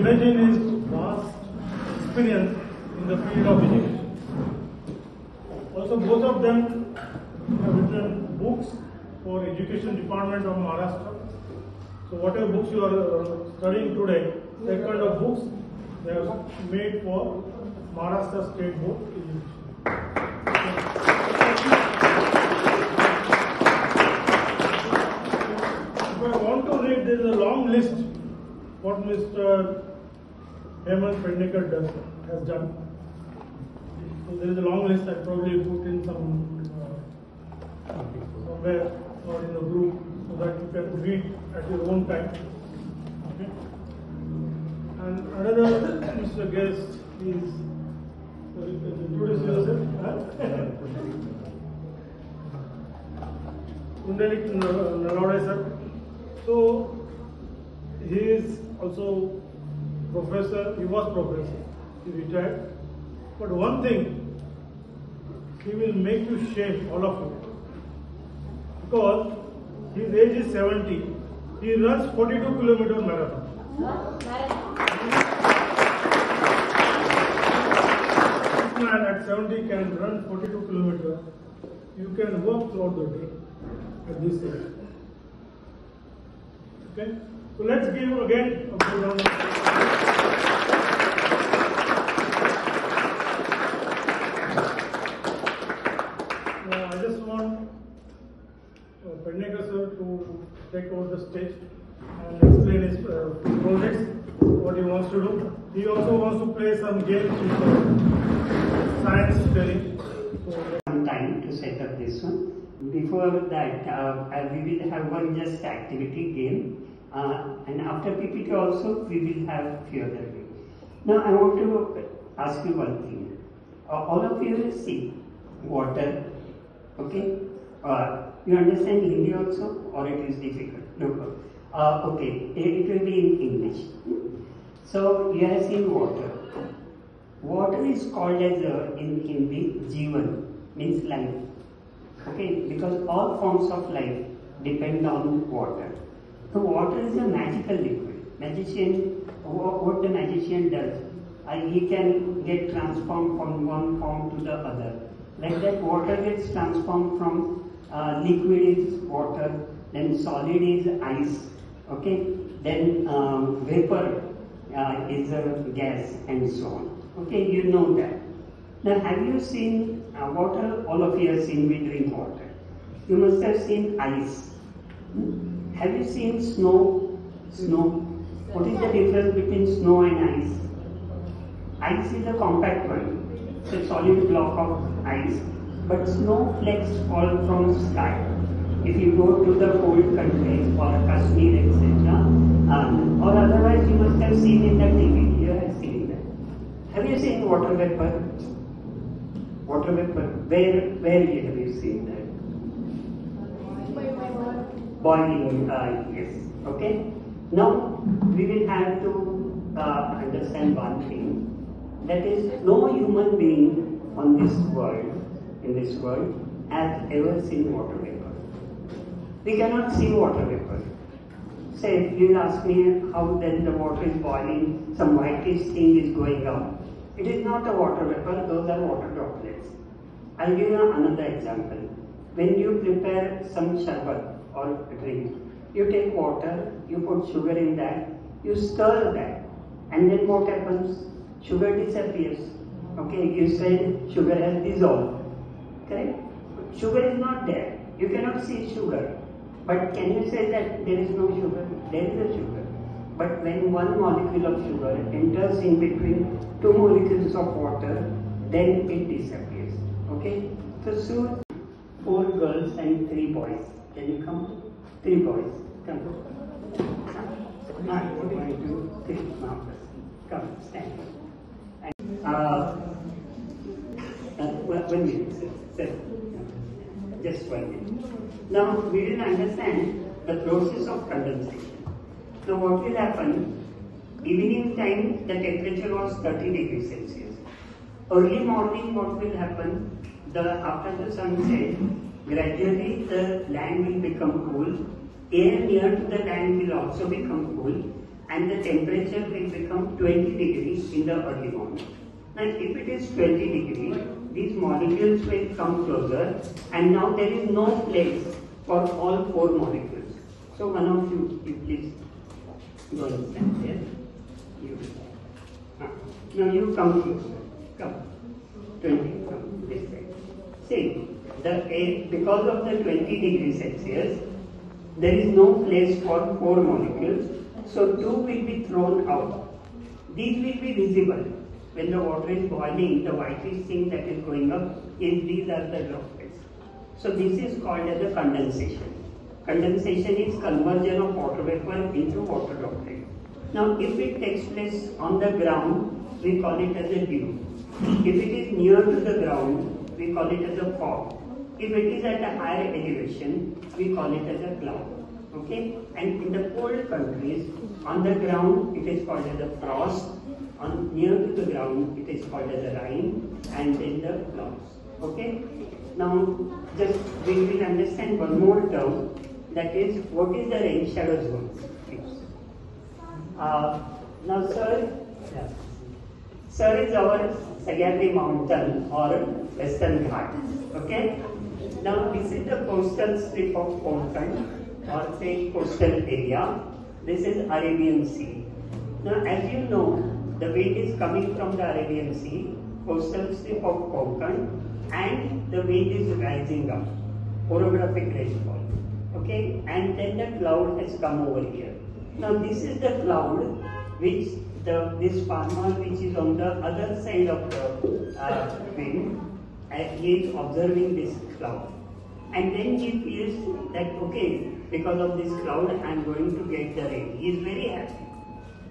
imagine his vast experience in the field of education. Also, both of them have written books for Education Department of Maharashtra. So whatever books you are studying today, that kind of books they have made for Maharashtra State Board Education. If I want to read, there is a long list what Mr. Hemant Pednekar has done. So there is a long list I probably put in somewhere or in the group so that you can read at your own time. Okay. And another Mr. guest is, introduce yourself. Panduranga Nalavade sir. So he is also professor. He was professor. He retired. But one thing, he will make you shame, all of you, because his age is 70. He runs 42 kilometer marathon. This man at 70 can run 42 kilometers. You can walk throughout the day at this age. Okay? So let's give again a good round of applause. I just want Pednekar sir to take over the stage and explain his projects, what he wants to do. He also wants to play some games with science telling. Some time to set up this one. Before that, we will have one just activity game, and after PPT also we will have few other games. Now I want to ask you one thing. All of you will see water. Okay, you understand Hindi also, or it is difficult? No problem. Okay, it will be in English. So you have seen water. Water is called as in Hindi Jeevan, means life. Okay, because all forms of life depend on water. So water is a magical liquid. Magician, what the magician does, he can get transformed from one form to the other. Like that, water gets transformed from liquid is water, then solid is ice, okay, then vapor is a gas, and so on. Okay, you know that. Now, have you seen water? All of you have seen we drink water. You must have seen ice. Have you seen snow? Snow. What is the difference between snow and ice? Ice is a compact one. It's a solid block of ice, but snowflakes fall from sky. If you go to the cold countries or Kashmir, etc., or otherwise you must have seen in the TV. You have seen that. Have you seen water vapor? Water vapor. Where have you seen that? Boiling. Yes. Okay. Now we will have to understand one thing. That is, no human being on this world, in this world, has ever seen water vapor. We cannot see water vapor. Say, you will ask me how then the water is boiling, some whitish thing is going out. It is not a water vapor, those are water droplets. I'll give you another example. When you prepare some sharbat or drink, you take water, you put sugar in that, you stir that, and then what happens? Sugar disappears. Okay, you say sugar has dissolved. Correct? Sugar is not there. You cannot see sugar. But can you say that there is no sugar? There is a sugar. But when one molecule of sugar enters in between two molecules of water, then it disappears. Okay? So soon, 4 girls and 3 boys. Can you come? 3 boys. Come. 1, 2, 3. Now, come, stand. One minute, sir. Just 1 minute. Now we will understand the process of condensation. So what will happen? Evening time the temperature was 30 degrees Celsius. Early morning what will happen? After the sunset, gradually the land will become cool. Air near to the land will also become cool. and the temperature will become 20 degrees in the early morning. Now if it is 20 degrees, these molecules will come closer, and now there is no place for all 4 molecules. So one of you please go and stand there. Now you come closer. Come. 20 from this side. See, the air, because of the 20 degrees Celsius, there is no place for 4 molecules, so 2 will be thrown out. These will be visible. When the water is boiling, the whitish thing that is going up, these are the droplets. So this is called as a condensation. Condensation is conversion of water vapor into water droplet. Now if it takes place on the ground, we call it as a dew. If it is near to the ground, we call it as a fog. If it is at a higher elevation, we call it as a cloud. Okay? And in the cold countries, on the ground it is called as a frost. On near to the ground, it is called as a rain, and then the clouds. Okay? Now, just we will understand one more term. That is, what is the rain shadow zone? Now, sir is our Sahyadri mountain or Western Ghat. Okay? Now, this is the coastal strip of Konkan, or say coastal area. This is Arabian Sea. Now, as you know, the wind is coming from the Arabian Sea, coastal strip of Konkan, and the wind is rising up, orographic rainfall. Okay, and then the cloud has come over here. Now this is the cloud which this farmer which is on the other side of the wind, he is observing this cloud. And then he feels that, okay, because of this cloud I am going to get the rain. He is very happy.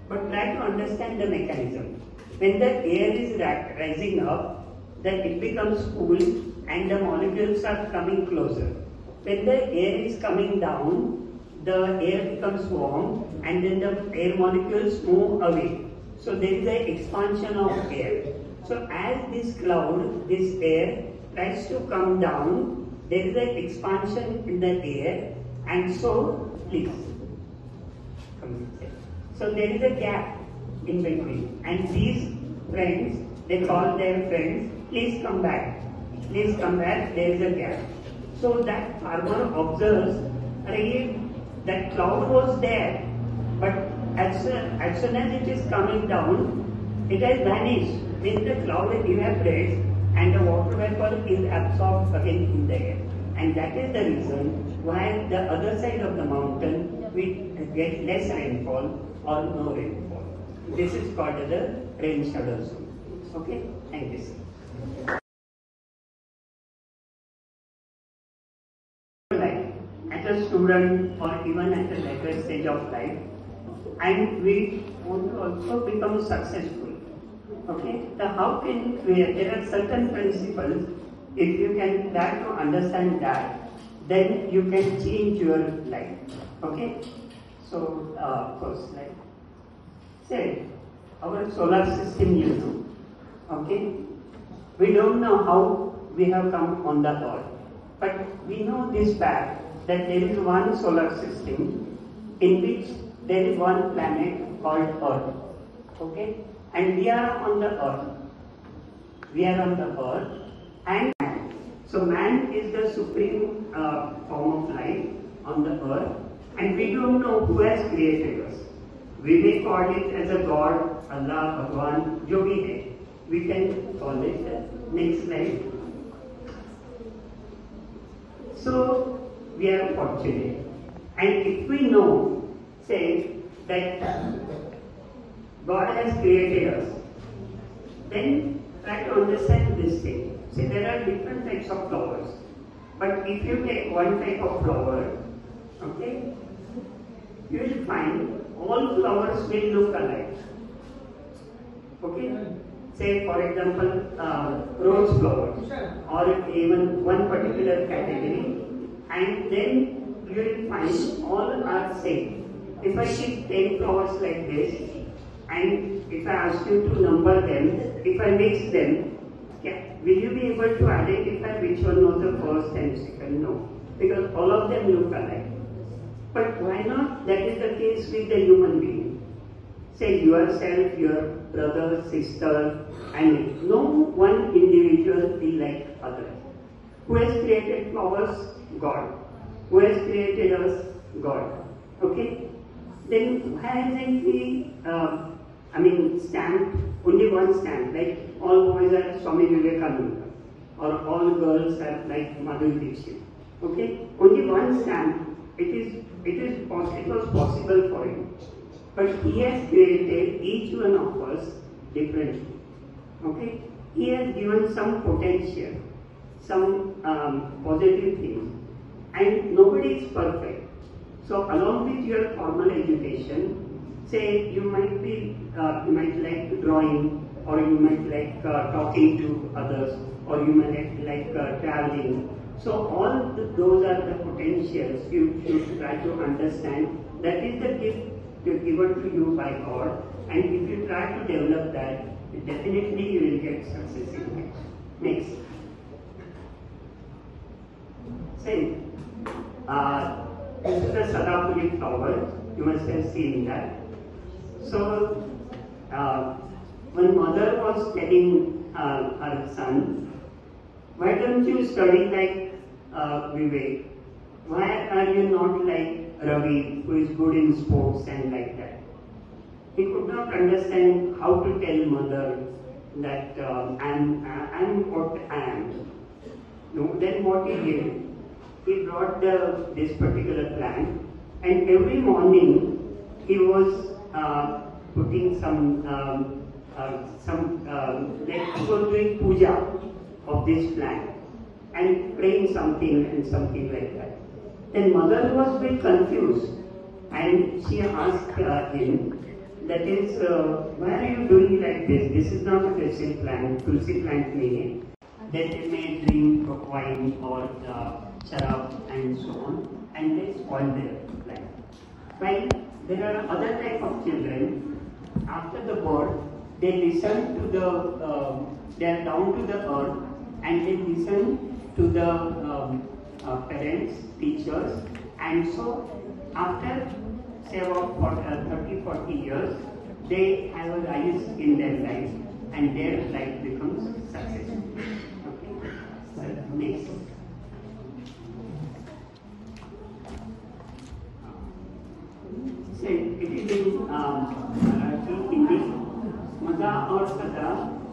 But try to understand the mechanism. When the air is rising up, then it becomes cool and the molecules are coming closer. When the air is coming down, the air becomes warm and then the air molecules move away. So there is an expansion of air. So as this cloud, this air tries to come down, there is an expansion in the air, and so, please, come here. So there is a gap in between, and these friends, they call their friends, please come back, there is a gap. So that farmer observes, that cloud was there, but as soon as it is coming down, it has vanished. Means the cloud evaporates and the water vapor is absorbed again in the air. And that is the reason why the other side of the mountain we get less rainfall or no rainfall. This is called as the rain shadow zone. Okay? Thank you, sir. As a student or even at a later stage of life, and we want to also become successful. Okay? So how can there are certain principles, if you can try to understand that, then you can change your life. Okay? So, first, like, say, our solar system, you know. Okay? We don't know how we have come on the earth, but we know this fact that there is one solar system in which there is one planet called Earth. Okay? And we are on the Earth. We are on the Earth and man. So man is the supreme form of life on the Earth, and we don't know who has created us. We may call it as a God, Allah, Bhagwan, jo bhi hai. We can call it next slide. So we are fortunate, and if we know, say, that God has created us, then try to understand this thing. See, there are different types of flowers, but if you take one type of flower, okay, you will find all flowers will look alike. Okay? Say, for example, rose flowers, or even one particular category, and then you will find all are same. If I take 10 flowers like this, and if I ask you to number them, if I mix them, will you be able to identify which one was the first and second? No, because all of them look alike. But why not? That is the case with the human being. say yourself, your brother, sister, and no one individual be like others. Who has created flowers? God. Who has created us? God. Okay? Then why hasn't we, stamped only one stamp, like all boys are Swami Vivekananda, or all girls are like Madhuri Dixit. Okay? Only one stamp. It was possible for him. But he has created each one of us differently. Okay? He has given some potential, some positive things. And nobody is perfect. So along with your formal education, say you might like drawing, or you might like talking to others, or you might like traveling. So all those are the potentials you should try to understand. That is the gift given to you by God, and if you try to develop that, definitely you will get success in it. Next. Same. This is the Sadapuri flower. You must have seen that. So, when mother was telling her son, why don't you study like Vivek? Why are you not like Ravi, who is good in sports and like that? He could not understand how to tell mother that I'm what I am. No, then what he did, he brought this particular plant, and every morning he was putting some like he was doing puja of this plant and praying something and something like that. Then mother was a bit confused, and she asked him, that is, why are you doing like this? This is not a tulsi plant. Tulsi plant meaning that they may drink wine or sharab and so on, and they spoil their plant. While there are other type of children, after the birth, they listen to they are down to the earth, and they listen to the parents, teachers, and so after say about 30-40 years, they have a rise in their life, and their life becomes successful. Okay. So next. So it is in Hindi. Maza or Sada,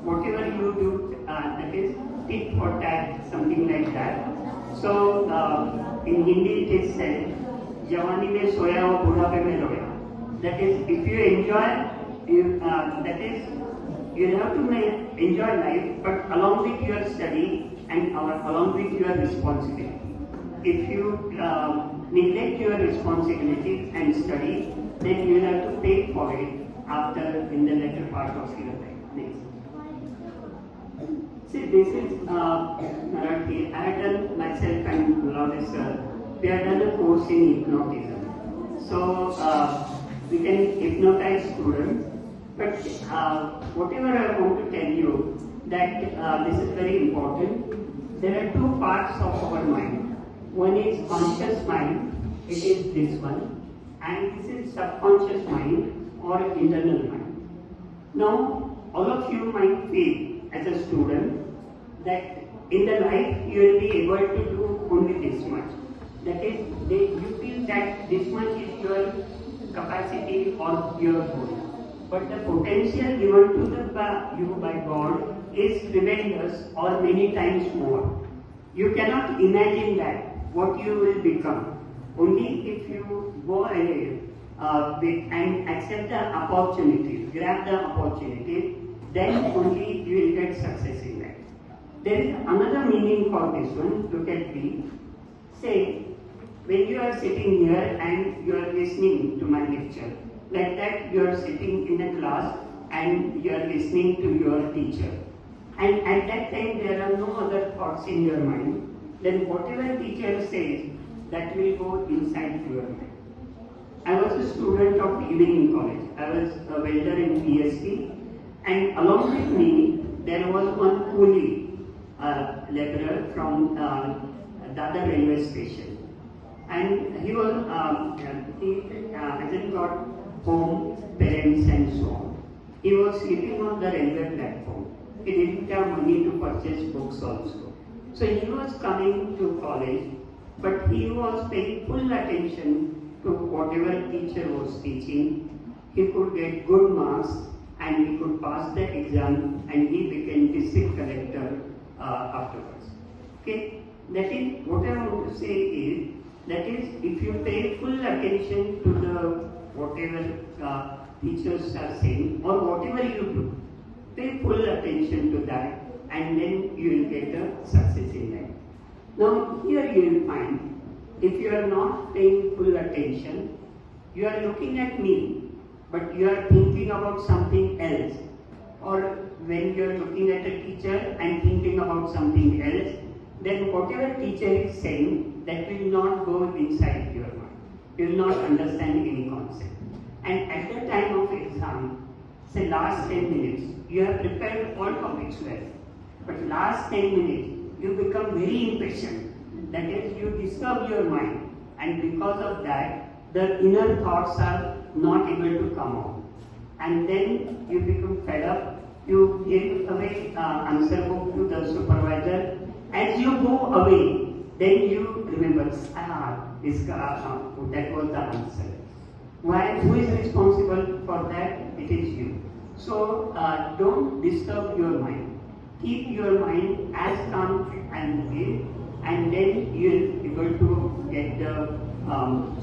whatever you do, that is tit for tat, something like that. So in Hindi it is said, Javani mein soya aur budhape mein roya. That is, if you enjoy, that is, you have to enjoy life, but along with your study and along with your responsibility. If you neglect your responsibilities and study, then you will have to pay for it after in the later part of your life. Next. See, this is Marathi. I have done myself and Lawrence sir. We have done a course in hypnotism. So we can hypnotize students. But whatever I want to tell you, that this is very important. There are two parts of our mind. One is conscious mind, it is this one, and this is subconscious mind or internal mind. Now, all of you might feel as a student that in the life you will be able to do only this much. That is, you feel that this much is your capacity or your goal. But the potential given to you by God is tremendous or many times more. You cannot imagine that, what you will become. Only if you go ahead and accept the opportunities, grab the opportunities, then only you will get success in that. There is another meaning for this one. Look at me. Say, when you are sitting here and you are listening to my lecture, like that you are sitting in a class and you are listening to your teacher. And at that time there are no other thoughts in your mind. Then whatever teacher says, that will go inside your mind. I was a student of evening college. I was a welder in PhD, and along with me there was one coolie laborer from Dadar railway station, and he was he hasn't got home, parents and so on. He was sleeping on the railway platform. He didn't have money to purchase books also. So he was coming to college, but he was paying full attention to whatever teacher was teaching. He could get good marks and he could pass the exam, and he became district collector afterwards. Okay, that is what I want to say is, that is, if you pay full attention to the whatever teachers are saying or whatever you do, pay full attention to that, and then you will get a success in life. Now here you will find, if you are not paying full attention, you are looking at me, but you are thinking about something else. Or when you are looking at a teacher and thinking about something else, then whatever teacher is saying, that will not go inside your mind. You will not understand any concept. And at the time of exam, say last 10 minutes, you have prepared all topics well. But last 10 minutes, you become very impatient. That is, you disturb your mind. And because of that, the inner thoughts are not able to come out. And then you become fed up. You give away answer book to the supervisor. As you go away, then you remember, that was the answer. Why? Who is responsible for that? It is you. So don't disturb your mind. Keep your mind as calm and clear, and then you will be able to get the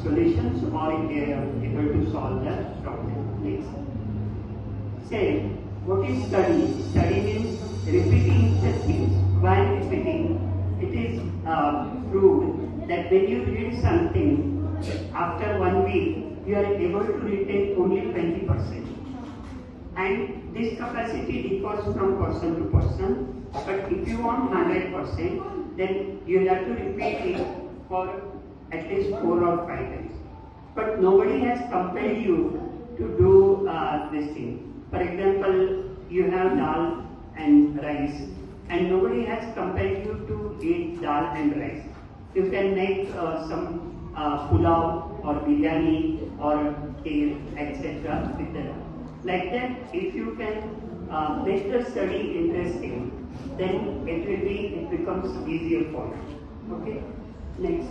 solutions, or able to solve the problem. Next. Say, what is study? Study means repeating the things. Why repeating? It is proved that when you read something, after 1 week, you are able to retain only 20%. And this capacity differs from person to person. But if you want 100%, then you will have to repeat it for at least 4 or 5 times. But nobody has compelled you to do this thing. For example, you have dal and rice, and nobody has compelled you to eat dal and rice. You can make some pulao or biryani or kheer, etc. with the dal. Like that, if you can make the study interesting, then it becomes easier for you. Okay? Next.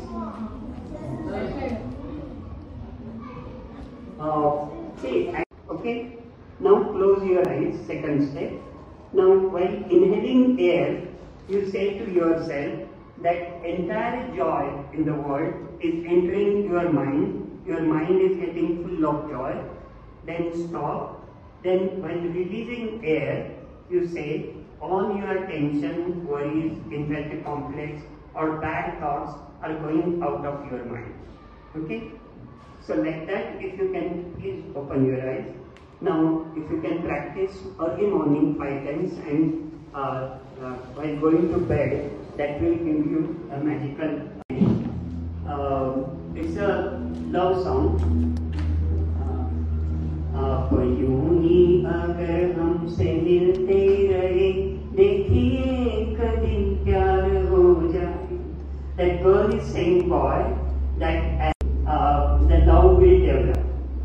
Okay. Now close your eyes. Second step. Now, while inhaling air, you say to yourself that entire joy in the world is entering your mind. Your mind is getting full of joy. Then stop. Then while releasing air, you say all your tension, worries, inferiority complex or bad thoughts are going out of your mind. Okay? So like that, if you can please open your eyes. Now, if you can practice early morning 5 times, and while going to bed, that will give you a magical. It's a love song. यूं अगर हमसे मिलते रहे, देखिए एक दिन प्यार हो जाए. That girl is saying, boy, that the love will develop.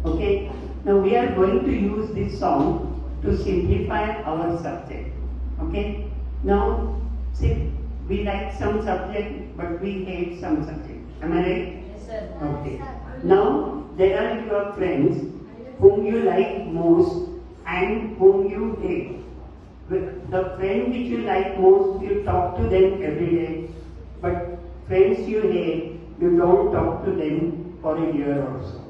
Okay. Now we are going to use this song to simplify our subject. Okay. Now, see, we like some subject, but we hate some subject. Am I right? Yes, sir. Okay. Now there are your friends whom you like most and whom you hate. The friend which you like most, you talk to them every day, but friends you hate, you don't talk to them for a year or so.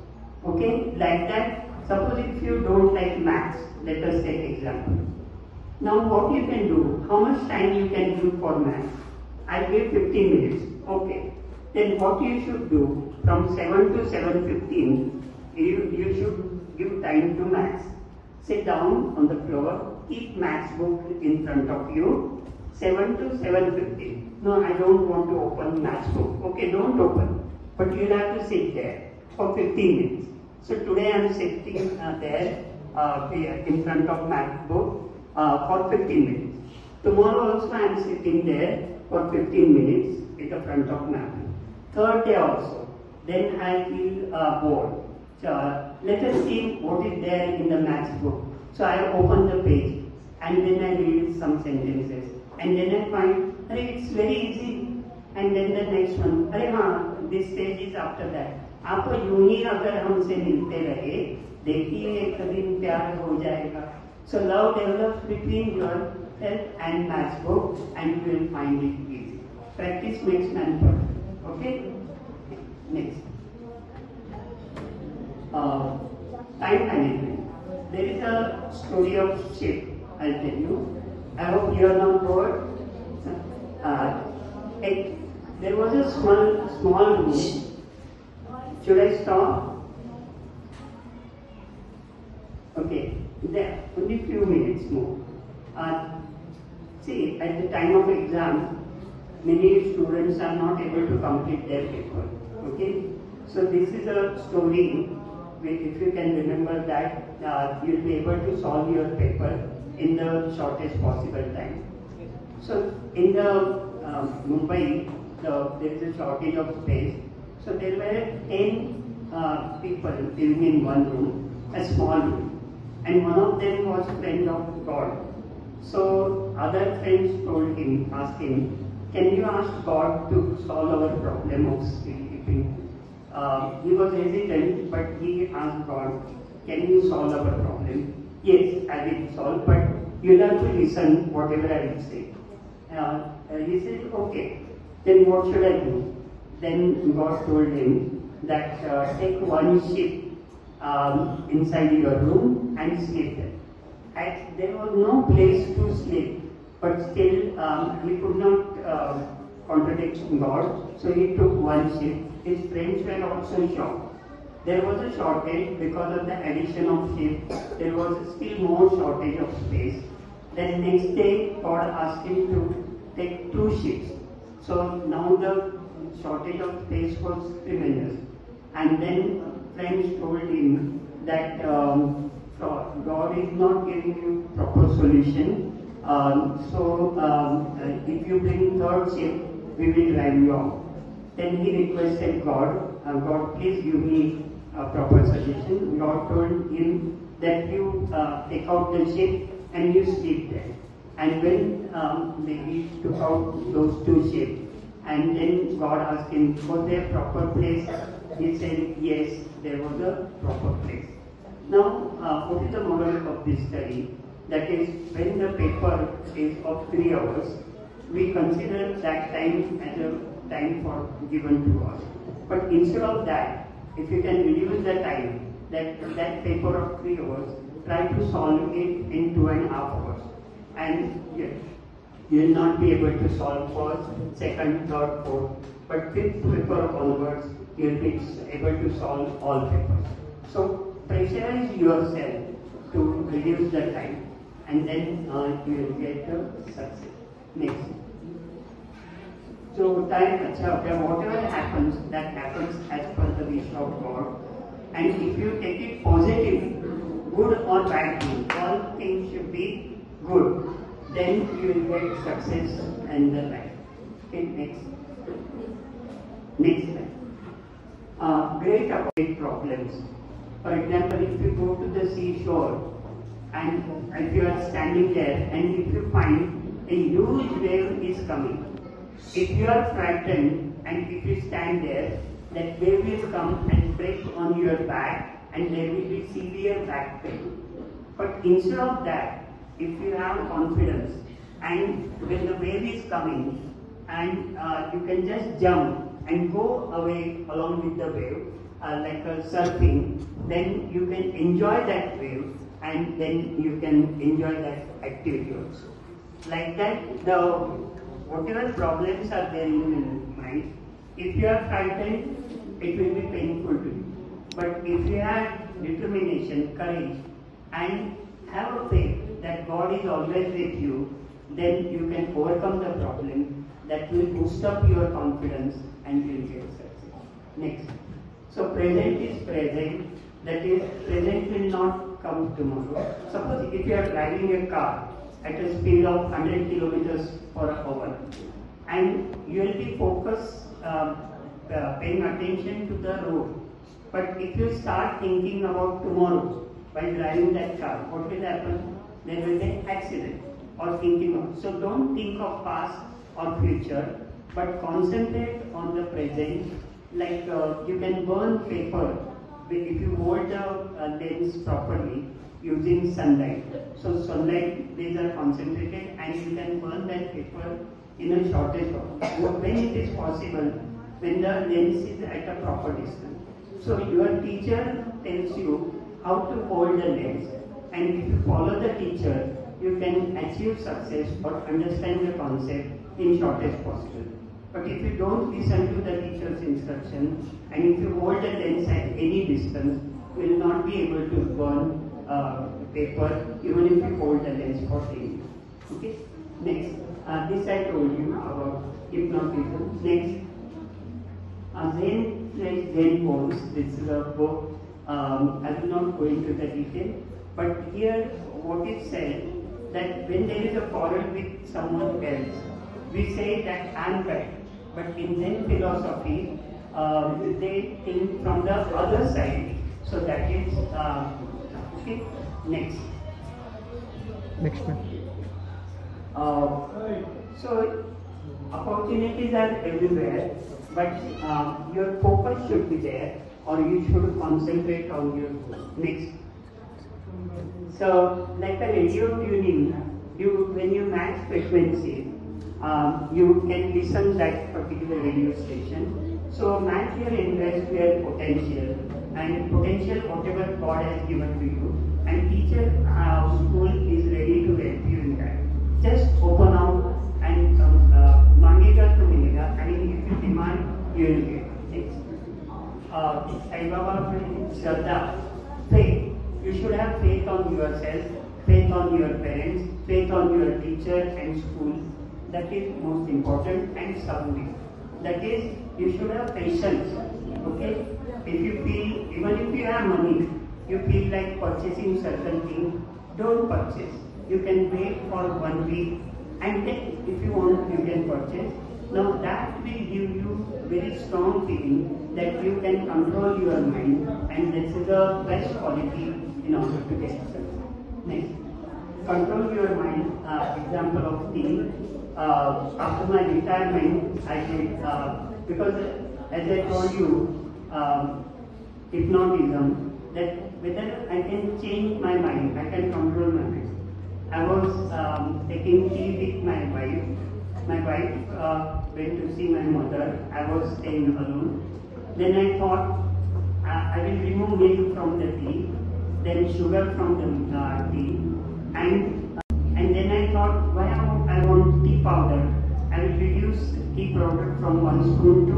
Okay? Like that, suppose if you don't like maths, let us take example. Now what you can do, how much time you can give for maths? I'll give 15 minutes. Okay. Then what you should do, from 7 to 7:15, you should give time to maths. Sit down on the floor, keep maths book in front of you, 7 to 7:15. No, I don't want to open maths book. Okay, don't open. But you'll have to sit there for 15 minutes. So today I am sitting there in front of maths book for 15 minutes. Tomorrow also I am sitting there for 15 minutes in the front of maths. Third day also. Then I feel bored. Let us see what is there in the maths book. So I open the page and then I read some sentences and then I find, it's very easy. And then the next one, this stage is after that. आपको यूं ही अगर हमसे मिलते रहे, देखिए एक दिन प्यार हो जाएगा. So love develops between yourself and maths book, and you will find it easy. Practice makes man perfect. Okay. Next. Time management. There is a story of ship. I'll tell you. I hope you are not bored. There was a small room. Should I stop? Okay. There, only few minutes more. See, at the time of exam, many students are not able to complete their paper. Okay. So this is a story. If you can remember that, you'll be able to solve your paper in the shortest possible time. So in the Mumbai, there is a shortage of space. So there were 10 people living in one room, a small room. And one of them was a friend of God. So other friends asked him, can you ask God to solve our problem of sleeping? He was hesitant, but he asked God, can you solve our problem? Yes, I will solve, but you'll have to listen whatever I will say. He said, okay, then what should I do? Then God told him that take one sheep inside your room and sleep there. There was no place to sleep, but still he could not contradict God, so he took one sheep. His friends were also shocked. There was a shortage because of the addition of sheep. There was still more shortage of space. Then next day, God asked him to take 2 sheep. So now the shortage of space was tremendous. And then friends told him that God is not giving you proper solution. If you bring 3rd sheep, we will drive you out. Then he requested God, God please give me a proper suggestion. God told him that you take out the sheep and you sleep there. And when he took out those 2 sheep, and then God asked him, was there a proper place? He said, yes, there was a proper place. Now, what is the moral of this study? That is, when the paper is of 3 hours, we consider that time as a time for given to us. But instead of that, if you can reduce the time, that paper of 3 hours, try to solve it in 2.5 hours. And you will not be able to solve first, second, third, fourth. But 5th paper onwards, you will be able to solve all papers. So pressurize yourself to reduce the time, and then you will get the success. Next. So time, whatever happens, that happens as per the wish of God. And if you take it positively, good or bad thing, all things should be good. Then you will get success in the life. Okay, next. Next slide. Great avoid problems. For example, if you go to the seashore and if you are standing there and if you find a huge wave is coming, if you are frightened and if you stand there, that wave will come and break on your back and there will be severe back pain. But instead of that, if you have confidence and when the wave is coming and you can just jump and go away along with the wave, like surfing, then you can enjoy that wave and then you can enjoy that activity also. Like that, whatever problems are there in your mind, if you are frightened, it will be painful to you. But if you have determination, courage, and have a faith that God is always with you, then you can overcome the problem. That will boost up your confidence and you will get success. Next. So present is present. That is, present will not come tomorrow. Suppose if you are driving a car at a speed of 100 kilometers per hour, and you will be focused, paying attention to the road. But if you start thinking about tomorrow while driving that car, what will happen? There will be an accident or thinking of. So don't think of past or future, but concentrate on the present. Like you can burn paper if you hold the lens properly using sunlight. So sunlight rays are concentrated and you can burn that paper in a shortest of when it is possible, when the lens is at a proper distance. So your teacher tells you how to hold the lens, and if you follow the teacher, you can achieve success or understand the concept in shortest possible. But if you don't listen to the teacher's instruction, and if you hold the lens at any distance, you will not be able to burn paper even if you hold the lens for 10 minutes. Okay? Next, this I told you about hypnotism. Next, Zen poems. This is a book. I will not go into the detail, but here what is said that when there is a quarrel with someone else, we say that I am right. But in Zen philosophy, they think from the other side. So that is okay. Next. Next one. So opportunities are everywhere, but your focus should be there, or you should concentrate on your next. So, like a radio tuning, when you match frequency, you can listen that particular radio station. So match your interest, your potential, and potential whatever God has given to you. And teacher school is ready to help you in that. Just open out and Mangeshrao Pednekar. I mean, if you demand, you will get. Sai Baba Shraddha, faith. You should have faith on yourself, faith on your parents, faith on your teacher and school. That is most important, and submit. That is, you should have patience. Okay? If you feel, even if you have money, you feel like purchasing certain things, don't purchase. You can wait for 1 week, and then if you want, you can purchase. Now that will give you very strong feeling that you can control your mind, and this is the best quality in order to get success. Next, control your mind. Example of thing. After my retirement, I did because as I told you, hypnotism. That whether I can change my mind, I can control my mind. I was taking tea with my wife. My wife went to see my mother. I was staying alone. Then I thought I will remove milk from the tea, then sugar from the tea, and then I thought, why I want tea powder? I will reduce tea powder from 1 spoon to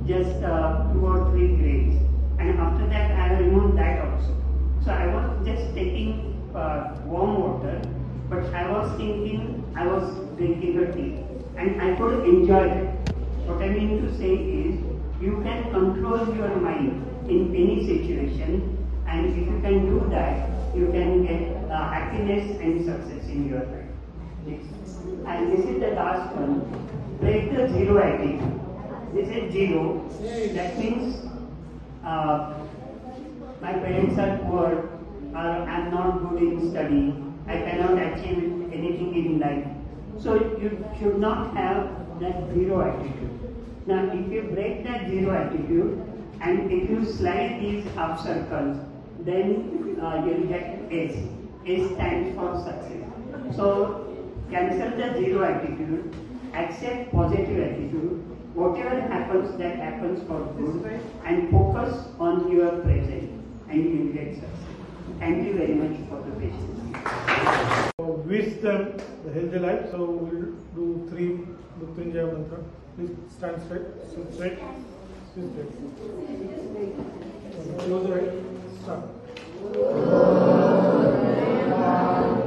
just 2 or 3 grains. And after that, I removed that also. So I was just taking warm water, but I was thinking I was drinking a tea, and I could enjoy it. What I mean to say is, you can control your mind in any situation, and if you can do that, you can get happiness and success in your life. Next. And this is the last one. Break the zero attitude. This is zero. That means my parents are poor, or I am not good in study, I cannot achieve anything in life. So you should not have that zero attitude. Now if you break that zero attitude, and if you slide these half circles, then you'll get S. S stands for success. So cancel the zero attitude, accept positive attitude. Whatever happens, that happens for good, and focus on your present, and you will get success. Thank you very much for the patience. So wish them the healthy life. So we'll do 3 Mrityunjaya mantra. Please stand straight, sit straight, sit straight. Close your eyes. Start. Bye.